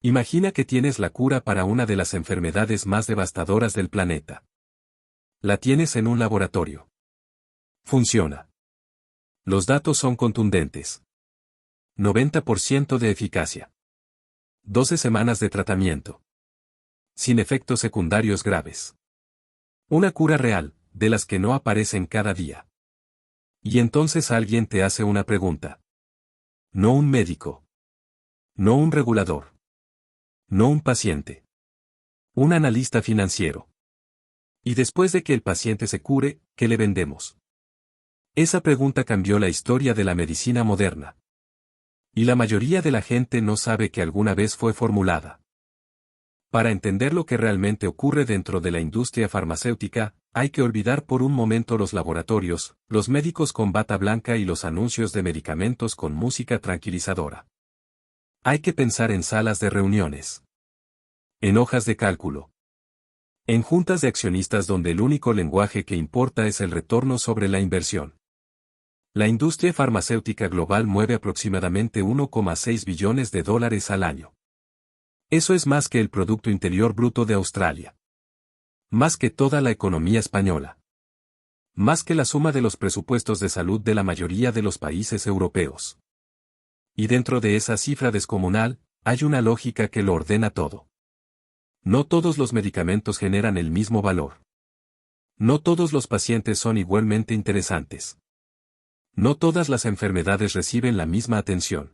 Imagina que tienes la cura para una de las enfermedades más devastadoras del planeta. La tienes en un laboratorio. Funciona. Los datos son contundentes. 90% de eficacia. 12 semanas de tratamiento. Sin efectos secundarios graves. Una cura real, de las que no aparecen cada día. Y entonces alguien te hace una pregunta. No un médico. No un regulador. No un paciente. Un analista financiero. Y después de que el paciente se cure, ¿qué le vendemos? Esa pregunta cambió la historia de la medicina moderna. Y la mayoría de la gente no sabe que alguna vez fue formulada. Para entender lo que realmente ocurre dentro de la industria farmacéutica, hay que olvidar por un momento los laboratorios, los médicos con bata blanca y los anuncios de medicamentos con música tranquilizadora. Hay que pensar en salas de reuniones. En hojas de cálculo. En juntas de accionistas donde el único lenguaje que importa es el retorno sobre la inversión. La industria farmacéutica global mueve aproximadamente 1,6 billones de dólares al año. Eso es más que el Producto Interior Bruto de Australia. Más que toda la economía española. Más que la suma de los presupuestos de salud de la mayoría de los países europeos. Y dentro de esa cifra descomunal, hay una lógica que lo ordena todo. No todos los medicamentos generan el mismo valor. No todos los pacientes son igualmente interesantes. No todas las enfermedades reciben la misma atención.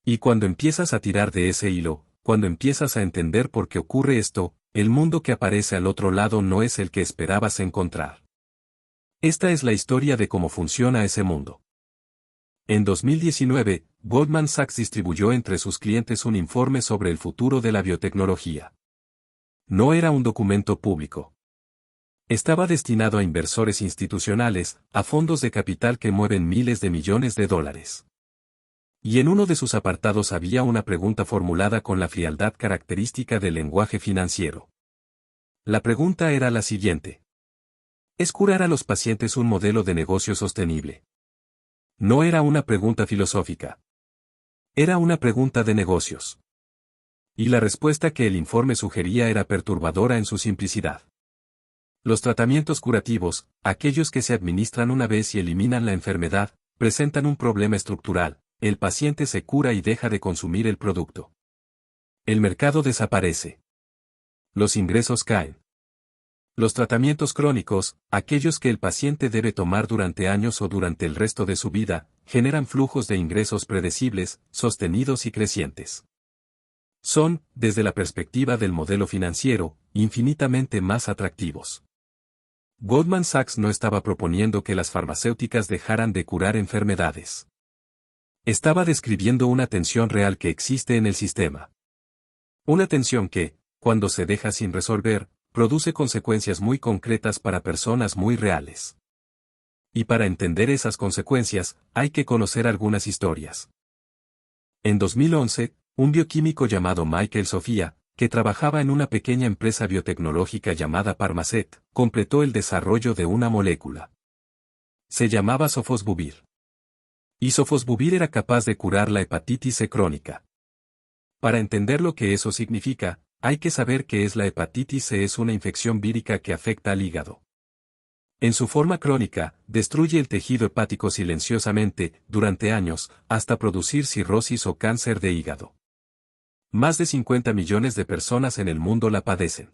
Y cuando empiezas a tirar de ese hilo, cuando empiezas a entender por qué ocurre esto, el mundo que aparece al otro lado no es el que esperabas encontrar. Esta es la historia de cómo funciona ese mundo. En 2019, Goldman Sachs distribuyó entre sus clientes un informe sobre el futuro de la biotecnología. No era un documento público. Estaba destinado a inversores institucionales, a fondos de capital que mueven miles de millones de dólares. Y en uno de sus apartados había una pregunta formulada con la frialdad característica del lenguaje financiero. La pregunta era la siguiente. ¿Es curar a los pacientes un modelo de negocio sostenible? No era una pregunta filosófica. Era una pregunta de negocios. Y la respuesta que el informe sugería era perturbadora en su simplicidad. Los tratamientos curativos, aquellos que se administran una vez y eliminan la enfermedad, presentan un problema estructural. El paciente se cura y deja de consumir el producto. El mercado desaparece. Los ingresos caen. Los tratamientos crónicos, aquellos que el paciente debe tomar durante años o durante el resto de su vida, generan flujos de ingresos predecibles, sostenidos y crecientes. Son, desde la perspectiva del modelo financiero, infinitamente más atractivos. Goldman Sachs no estaba proponiendo que las farmacéuticas dejaran de curar enfermedades. Estaba describiendo una tensión real que existe en el sistema. Una tensión que, cuando se deja sin resolver, produce consecuencias muy concretas para personas muy reales. Y para entender esas consecuencias, hay que conocer algunas historias. En 2011, un bioquímico llamado Michael Sofia, que trabajaba en una pequeña empresa biotecnológica llamada Parmaset, completó el desarrollo de una molécula. Se llamaba sofosbuvir. Y sofosbuvir era capaz de curar la hepatitis C crónica. Para entender lo que eso significa, hay que saber que la hepatitis C es una infección vírica que afecta al hígado. En su forma crónica, destruye el tejido hepático silenciosamente, durante años, hasta producir cirrosis o cáncer de hígado. Más de 50 millones de personas en el mundo la padecen.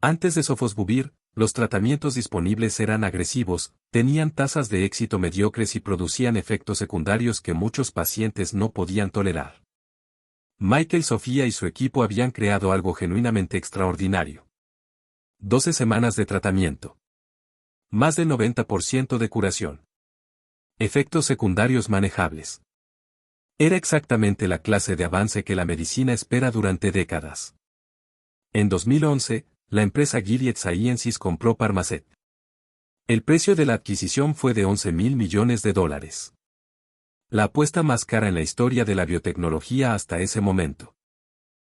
Antes de sofosbuvir, los tratamientos disponibles eran agresivos, tenían tasas de éxito mediocres y producían efectos secundarios que muchos pacientes no podían tolerar. Michael Sofia y su equipo habían creado algo genuinamente extraordinario. 12 semanas de tratamiento. Más del 90% de curación. Efectos secundarios manejables. Era exactamente la clase de avance que la medicina espera durante décadas. En 2011, la empresa Gilead Sciences compró Parmaset. El precio de la adquisición fue de $11.000 millones. La apuesta más cara en la historia de la biotecnología hasta ese momento.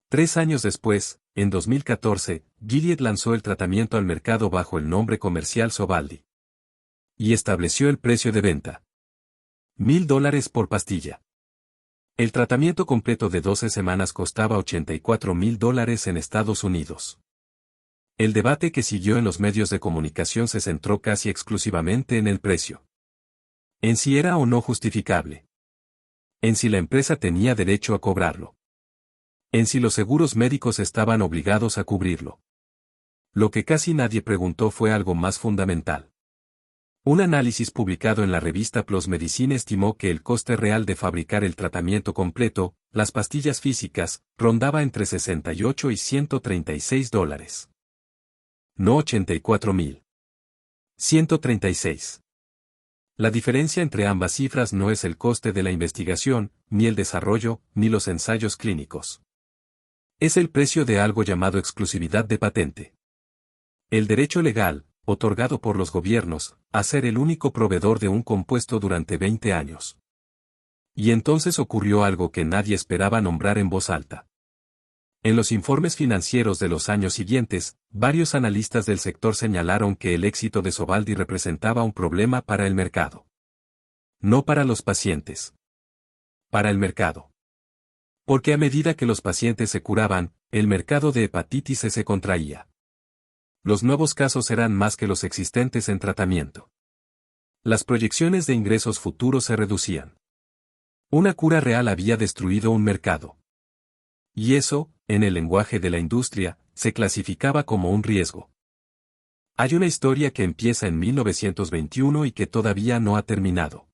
3 años después, en 2014, Gilead lanzó el tratamiento al mercado bajo el nombre comercial Sovaldi. Y estableció el precio de venta. $1.000 por pastilla. El tratamiento completo de 12 semanas costaba $84.000 en Estados Unidos. El debate que siguió en los medios de comunicación se centró casi exclusivamente en el precio. En si era o no justificable. En si la empresa tenía derecho a cobrarlo. En si los seguros médicos estaban obligados a cubrirlo. Lo que casi nadie preguntó fue algo más fundamental. Un análisis publicado en la revista PLOS Medicine estimó que el coste real de fabricar el tratamiento completo, las pastillas físicas, rondaba entre $68 y $136. No 84.000. 136. La diferencia entre ambas cifras no es el coste de la investigación, ni el desarrollo, ni los ensayos clínicos. Es el precio de algo llamado exclusividad de patente. El derecho legal, otorgado por los gobiernos, a ser el único proveedor de un compuesto durante 20 años. Y entonces ocurrió algo que nadie esperaba nombrar en voz alta. En los informes financieros de los años siguientes, varios analistas del sector señalaron que el éxito de Sovaldi representaba un problema para el mercado. No para los pacientes. Para el mercado. Porque a medida que los pacientes se curaban, el mercado de hepatitis C se contraía. Los nuevos casos eran más que los existentes en tratamiento. Las proyecciones de ingresos futuros se reducían. Una cura real había destruido un mercado. Y eso, en el lenguaje de la industria, se clasificaba como un riesgo. Hay una historia que empieza en 1921 y que todavía no ha terminado.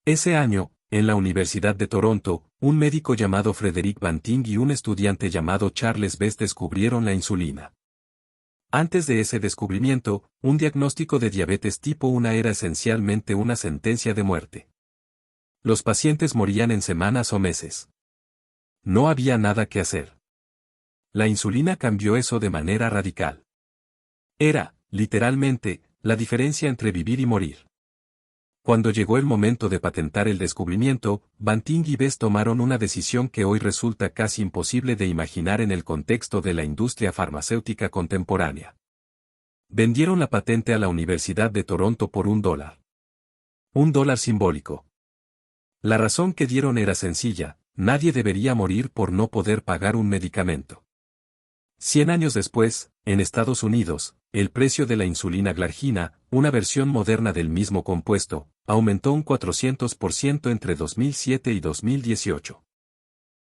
Ese año, en la Universidad de Toronto, un médico llamado Frederick Banting y un estudiante llamado Charles Best descubrieron la insulina. Antes de ese descubrimiento, un diagnóstico de diabetes tipo 1 era esencialmente una sentencia de muerte. Los pacientes morían en semanas o meses. No había nada que hacer. La insulina cambió eso de manera radical. Era, literalmente, la diferencia entre vivir y morir. Cuando llegó el momento de patentar el descubrimiento, Banting y Best tomaron una decisión que hoy resulta casi imposible de imaginar en el contexto de la industria farmacéutica contemporánea. Vendieron la patente a la Universidad de Toronto por $1. $1 simbólico. La razón que dieron era sencilla: nadie debería morir por no poder pagar un medicamento. 100 años después, en Estados Unidos, el precio de la insulina glargina, una versión moderna del mismo compuesto, aumentó un 400% entre 2007 y 2018.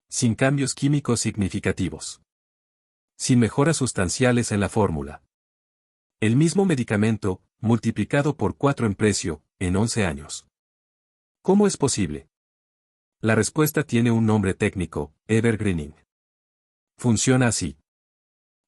Sin cambios químicos significativos. Sin mejoras sustanciales en la fórmula. El mismo medicamento, multiplicado por 4 en precio, en 11 años. ¿Cómo es posible? La respuesta tiene un nombre técnico: evergreening. Funciona así.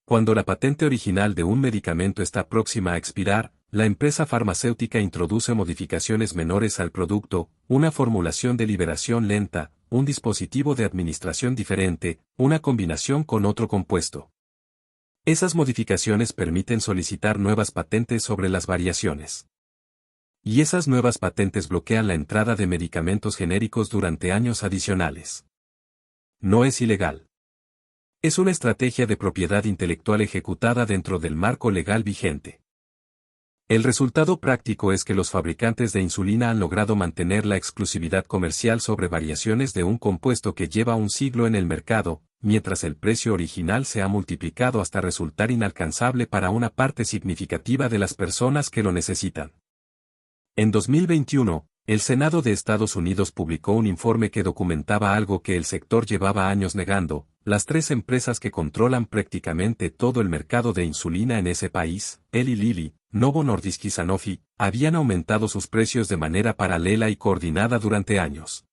Cuando la patente original de un medicamento está próxima a expirar, la empresa farmacéutica introduce modificaciones menores al producto, una formulación de liberación lenta, un dispositivo de administración diferente, una combinación con otro compuesto. Esas modificaciones permiten solicitar nuevas patentes sobre las variaciones. Y esas nuevas patentes bloquean la entrada de medicamentos genéricos durante años adicionales. No es ilegal. Es una estrategia de propiedad intelectual ejecutada dentro del marco legal vigente. El resultado práctico es que los fabricantes de insulina han logrado mantener la exclusividad comercial sobre variaciones de un compuesto que lleva un siglo en el mercado, mientras el precio original se ha multiplicado hasta resultar inalcanzable para una parte significativa de las personas que lo necesitan. En 2021, el Senado de Estados Unidos publicó un informe que documentaba algo que el sector llevaba años negando: las 3 empresas que controlan prácticamente todo el mercado de insulina en ese país, Eli Lilly, Novo Nordisk y Sanofi, habían aumentado sus precios de manera paralela y coordinada durante años.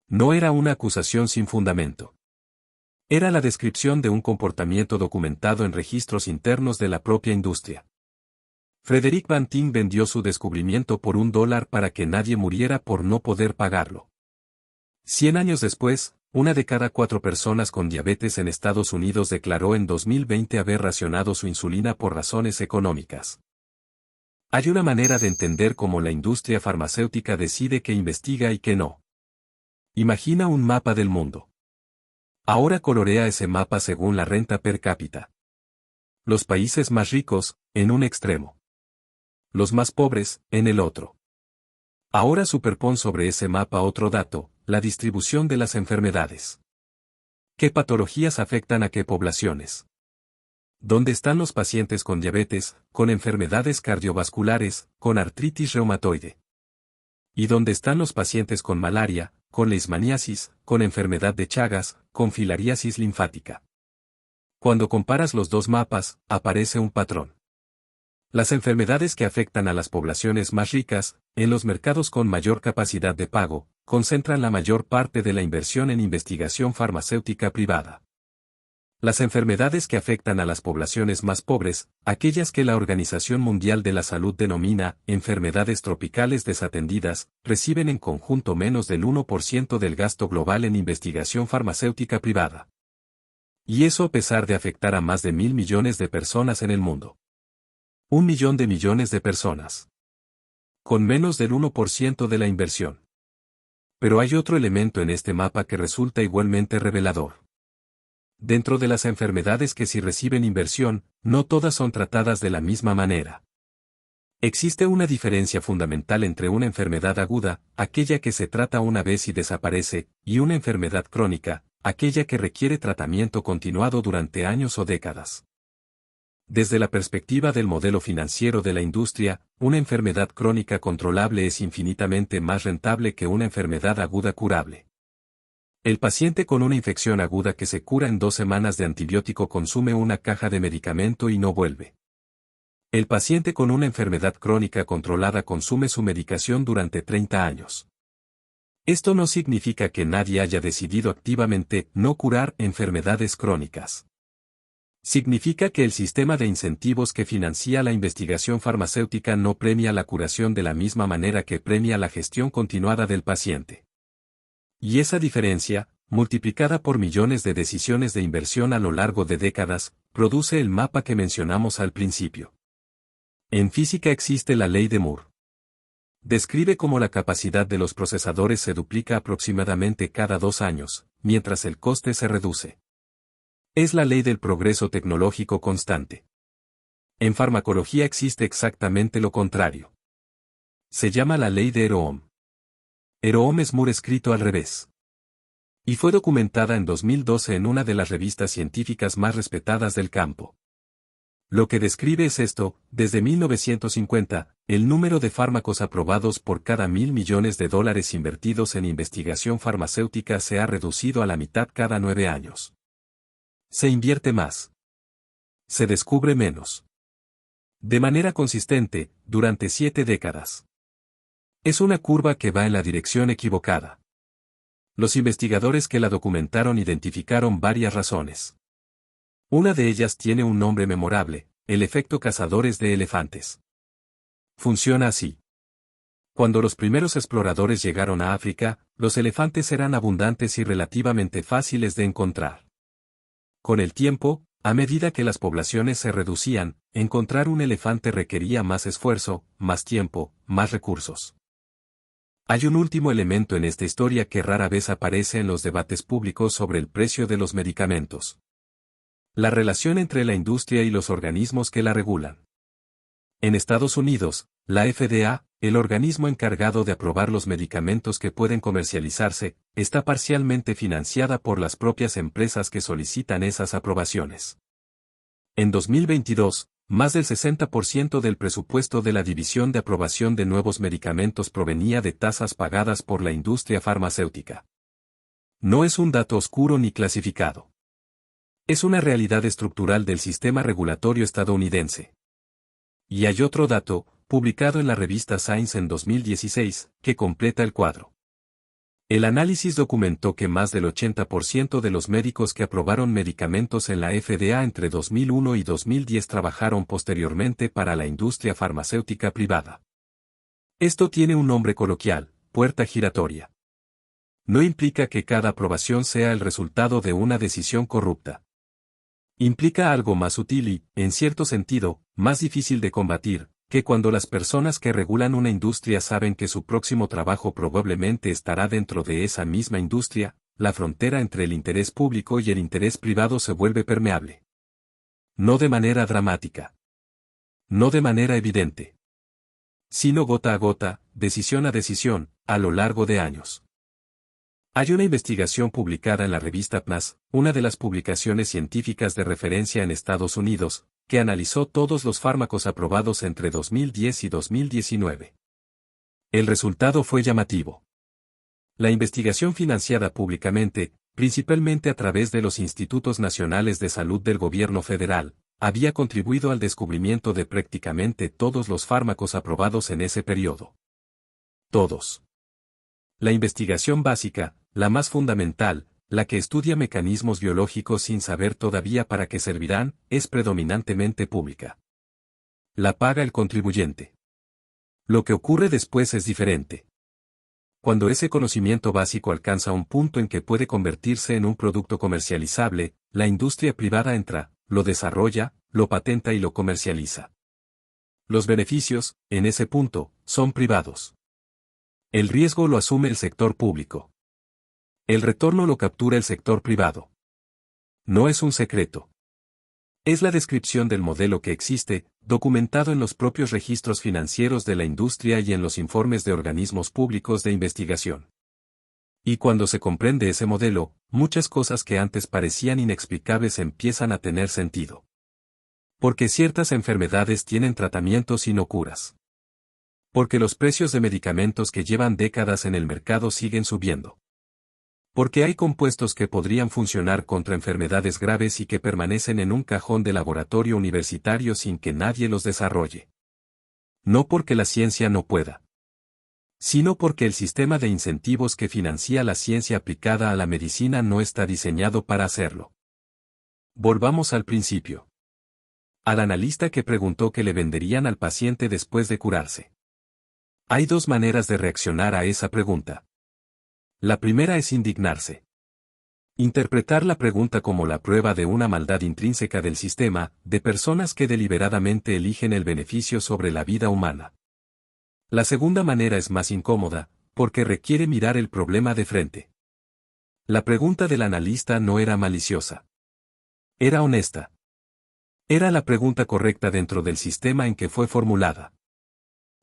No era una acusación sin fundamento. Era la descripción de un comportamiento documentado en registros internos de la propia industria. Frederick Banting vendió su descubrimiento por $1 para que nadie muriera por no poder pagarlo. 100 años después, una de cada 4 personas con diabetes en Estados Unidos declaró en 2020 haber racionado su insulina por razones económicas. Hay una manera de entender cómo la industria farmacéutica decide qué investiga y qué no. Imagina un mapa del mundo. Ahora colorea ese mapa según la renta per cápita. Los países más ricos, en un extremo. Los más pobres, en el otro. Ahora superpon sobre ese mapa otro dato, la distribución de las enfermedades. ¿Qué patologías afectan a qué poblaciones? ¿Dónde están los pacientes con diabetes, con enfermedades cardiovasculares, con artritis reumatoide? ¿Y dónde están los pacientes con malaria, con leishmaniasis, con enfermedad de Chagas, con filariasis linfática? Cuando comparas los dos mapas, aparece un patrón. Las enfermedades que afectan a las poblaciones más ricas, en los mercados con mayor capacidad de pago, concentran la mayor parte de la inversión en investigación farmacéutica privada. Las enfermedades que afectan a las poblaciones más pobres, aquellas que la Organización Mundial de la Salud denomina enfermedades tropicales desatendidas, reciben en conjunto menos del 1% del gasto global en investigación farmacéutica privada. Y eso a pesar de afectar a más de 1.000 millones de personas en el mundo. 1 millón de millones de personas. Con menos del 1% de la inversión. Pero hay otro elemento en este mapa que resulta igualmente revelador. Dentro de las enfermedades que sí reciben inversión, no todas son tratadas de la misma manera. Existe una diferencia fundamental entre una enfermedad aguda, aquella que se trata una vez y desaparece, y una enfermedad crónica, aquella que requiere tratamiento continuado durante años o décadas. Desde la perspectiva del modelo financiero de la industria, una enfermedad crónica controlable es infinitamente más rentable que una enfermedad aguda curable. El paciente con una infección aguda que se cura en 2 semanas de antibiótico consume una caja de medicamento y no vuelve. El paciente con una enfermedad crónica controlada consume su medicación durante 30 años. Esto no significa que nadie haya decidido activamente no curar enfermedades crónicas. Significa que el sistema de incentivos que financia la investigación farmacéutica no premia la curación de la misma manera que premia la gestión continuada del paciente. Y esa diferencia, multiplicada por millones de decisiones de inversión a lo largo de décadas, produce el mapa que mencionamos al principio. En física existe la ley de Moore. Describe cómo la capacidad de los procesadores se duplica aproximadamente cada 2 años, mientras el coste se reduce. Es la ley del progreso tecnológico constante. En farmacología existe exactamente lo contrario. Se llama la ley de Hero-Ohm. Hero-Ohm es Moore escrito al revés. Y fue documentada en 2012 en una de las revistas científicas más respetadas del campo. Lo que describe es esto: desde 1950, el número de fármacos aprobados por cada 1.000 millones de dólares invertidos en investigación farmacéutica se ha reducido a la mitad cada 9 años. Se invierte más. Se descubre menos. De manera consistente, durante 7 décadas. Es una curva que va en la dirección equivocada. Los investigadores que la documentaron identificaron varias razones. Una de ellas tiene un nombre memorable: el efecto cazadores de elefantes. Funciona así. Cuando los primeros exploradores llegaron a África, los elefantes eran abundantes y relativamente fáciles de encontrar. Con el tiempo, a medida que las poblaciones se reducían, encontrar un elefante requería más esfuerzo, más tiempo, más recursos. Hay un último elemento en esta historia que rara vez aparece en los debates públicos sobre el precio de los medicamentos. La relación entre la industria y los organismos que la regulan. En Estados Unidos, la FDA, el organismo encargado de aprobar los medicamentos que pueden comercializarse, está parcialmente financiada por las propias empresas que solicitan esas aprobaciones. En 2022, más del 60% del presupuesto de la División de Aprobación de Nuevos Medicamentos provenía de tasas pagadas por la industria farmacéutica. No es un dato oscuro ni clasificado. Es una realidad estructural del sistema regulatorio estadounidense. Y hay otro dato, publicado en la revista Science en 2016, que completa el cuadro. El análisis documentó que más del 80% de los médicos que aprobaron medicamentos en la FDA entre 2001 y 2010 trabajaron posteriormente para la industria farmacéutica privada. Esto tiene un nombre coloquial: puerta giratoria. No implica que cada aprobación sea el resultado de una decisión corrupta. Implica algo más sutil y, en cierto sentido, más difícil de combatir, que cuando las personas que regulan una industria saben que su próximo trabajo probablemente estará dentro de esa misma industria, la frontera entre el interés público y el interés privado se vuelve permeable. No de manera dramática. No de manera evidente. Sino gota a gota, decisión a decisión, a lo largo de años. Hay una investigación publicada en la revista PNAS, una de las publicaciones científicas de referencia en Estados Unidos, que analizó todos los fármacos aprobados entre 2010 y 2019. El resultado fue llamativo. La investigación financiada públicamente, principalmente a través de los Institutos Nacionales de Salud del Gobierno Federal, había contribuido al descubrimiento de prácticamente todos los fármacos aprobados en ese periodo. Todos. La investigación básica, la más fundamental, la que estudia mecanismos biológicos sin saber todavía para qué servirán, es predominantemente pública. La paga el contribuyente. Lo que ocurre después es diferente. Cuando ese conocimiento básico alcanza un punto en que puede convertirse en un producto comercializable, la industria privada entra, lo desarrolla, lo patenta y lo comercializa. Los beneficios, en ese punto, son privados. El riesgo lo asume el sector público. El retorno lo captura el sector privado. No es un secreto. Es la descripción del modelo que existe, documentado en los propios registros financieros de la industria y en los informes de organismos públicos de investigación. Y cuando se comprende ese modelo, muchas cosas que antes parecían inexplicables empiezan a tener sentido. Porque ciertas enfermedades tienen tratamientos y no curas. Porque los precios de medicamentos que llevan décadas en el mercado siguen subiendo. Porque hay compuestos que podrían funcionar contra enfermedades graves y que permanecen en un cajón de laboratorio universitario sin que nadie los desarrolle. No porque la ciencia no pueda, sino porque el sistema de incentivos que financia la ciencia aplicada a la medicina no está diseñado para hacerlo. Volvamos al principio. Al analista que preguntó qué le venderían al paciente después de curarse. Hay dos maneras de reaccionar a esa pregunta. La primera es indignarse. Interpretar la pregunta como la prueba de una maldad intrínseca del sistema, de personas que deliberadamente eligen el beneficio sobre la vida humana. La segunda manera es más incómoda, porque requiere mirar el problema de frente. La pregunta del analista no era maliciosa. Era honesta. Era la pregunta correcta dentro del sistema en que fue formulada.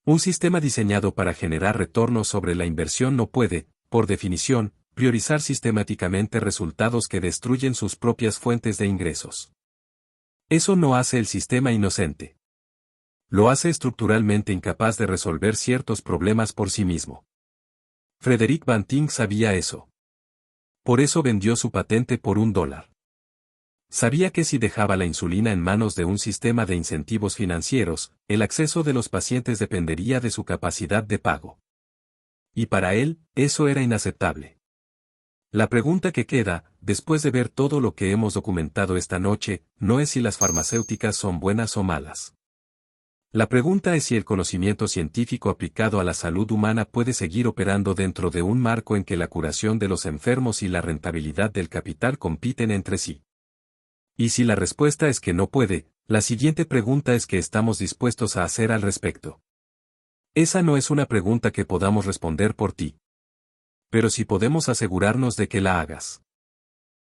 Un sistema diseñado para generar retornos sobre la inversión no puede, por definición, priorizar sistemáticamente resultados que destruyen sus propias fuentes de ingresos. Eso no hace el sistema inocente. Lo hace estructuralmente incapaz de resolver ciertos problemas por sí mismo. Frederick Banting sabía eso. Por eso vendió su patente por $1. Sabía que si dejaba la insulina en manos de un sistema de incentivos financieros, el acceso de los pacientes dependería de su capacidad de pago. Y para él, eso era inaceptable. La pregunta que queda, después de ver todo lo que hemos documentado esta noche, no es si las farmacéuticas son buenas o malas. La pregunta es si el conocimiento científico aplicado a la salud humana puede seguir operando dentro de un marco en que la curación de los enfermos y la rentabilidad del capital compiten entre sí. Y si la respuesta es que no puede, la siguiente pregunta es qué estamos dispuestos a hacer al respecto. Esa no es una pregunta que podamos responder por ti. Pero sí podemos asegurarnos de que la hagas.